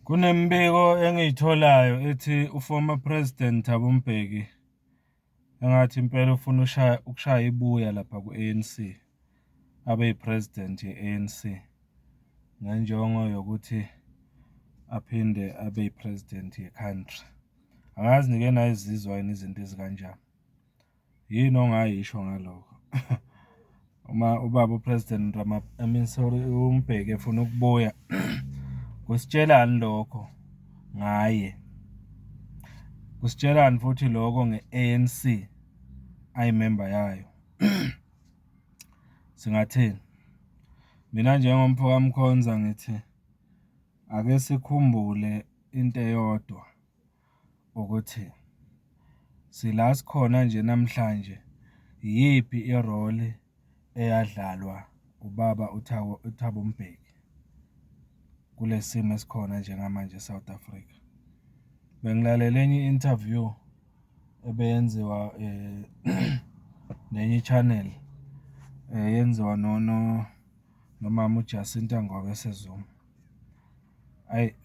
Kunembiko engiyitholayo ethi u-former President Thabo Mbeki engathi impela ufuna ukushaya ibuya lapha ku-ANC, abe yi-president ye-ANC ngenjongo yokuthi aphinde abe yi-president ye-country. Angazi nike nayizizwa yini izinto ezikanjani. Yini ongayisho ngalokho? Uma ubaba u-President uMbeki efuna ukubuya, kusitshelani lokho ngaye? Kusitshelani futhi lokho nge-ANC ayimemba yayo? Singathini? Mina njengomfo kaMkhonza ngithi ake sikhumbule into eyodwa ukuthi sila sikhona nje namhlanje, yiphi irole eyadlalwa ubaba uThabo Mbeki kule simo esikhona njengamanje eSouth Africa. Bengilalela enye i-interview ebeyenziwa nenye i-channel yenziwa nomama uJacinta Ngobe seZuma. Ayi,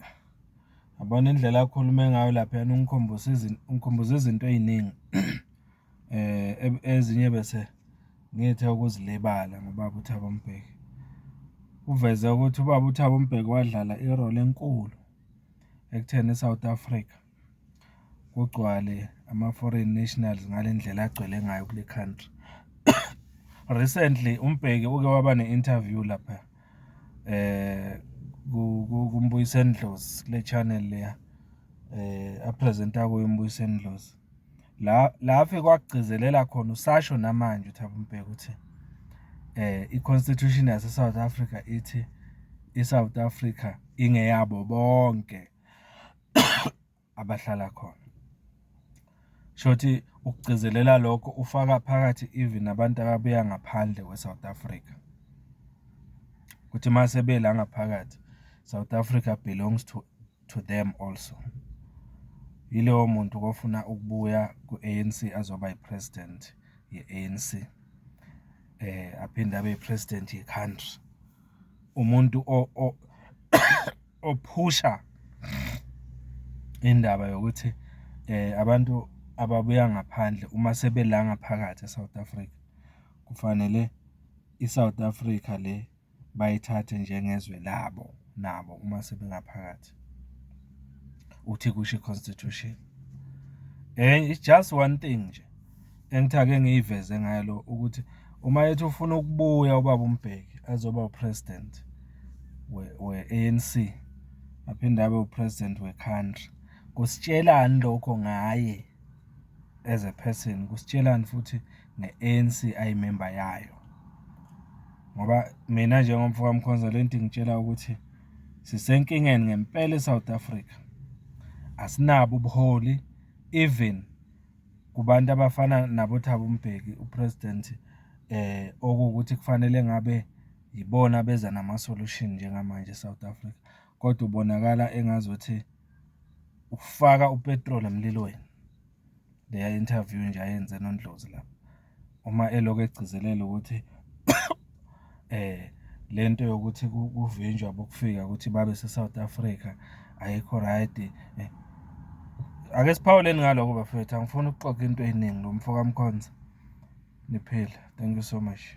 yabona indlela akhulume ngayo laphayana ungikhumbuza izinto ey'ningi ezinye bese ngithe ukuzilibala ngobaba uThabo Mbeki. Uveze ukuthi ubaba uThabo Mbeki wadlala irole enkulu ekutheni eSouth Africa kugcwale ama-foreign nationals ngale ndlela agcwele ngayo kule country. Recently uMbeki uke waba ne-interview lapha kuMbuyiseni Dlozi kule channel leya apresenta kuyo uMbuyiseni Dlozi. La afike wakugcizelela khona usasho namanje uThabo Mbeki ukuthi i-constitution yase South Africa ithi iSouth Africa ingeyabo bonke abahlala khona. Shothi ukugcizelela lokho ufaka phakathi even abantu ababuya ngaphandle kwe-South Africa. Kuthi mase bela ngaphakathi, South Africa belongs to them also. Yilowo muntu ofuna ukubuya ku-ANC azoba yi-president ye-ANC. Aphinde abe yi-president ye-country. Umuntu ophusha indaba yokuthi abantu ababuya ngaphandle uma sebela ngaphakathi eSouth Africa kufanele iSouth Africa le bayithathe njengezwe labo nabo uma sebengaphakathi. Uthi kusho i-constitution. It's just one thing nje engithi ake ngiyiveze ngalo ukuthi uma ethi ufuna ukubuya ubaba uMbeki azoba u-president we-ANC aphinde abe u-president we-country, kusitshelani lokho ngaye as a person? Kusitshelani futhi ne-ANC ayimemba yayo? Ngoba mina njengomfo kaMkhonza lento ngitshela ukuthi sisenkingeni ngempela eSouth Africa. Asinabo ubuholi even kubantu abafana nabo Thabo Mbeki u-president okuwukuthi kufanele ngabe yibona beza nama-solution njengamanje eSouth Africa. Kodwa ubonakala engazuthi ufaka upetrol emlilweni. Leya interview nje ayenze noNdlozi lapha. Uma elokhu egcizelela ukuthi lento yokuthi kuvinjwa bokufika ukuthi babe se-South Africa ayikho right. Ake siphawuleni ngalokho bafethu, angifuni ukuxoxa into eziningi lo mfo kaMkhonza. Niphile. Thank you so much.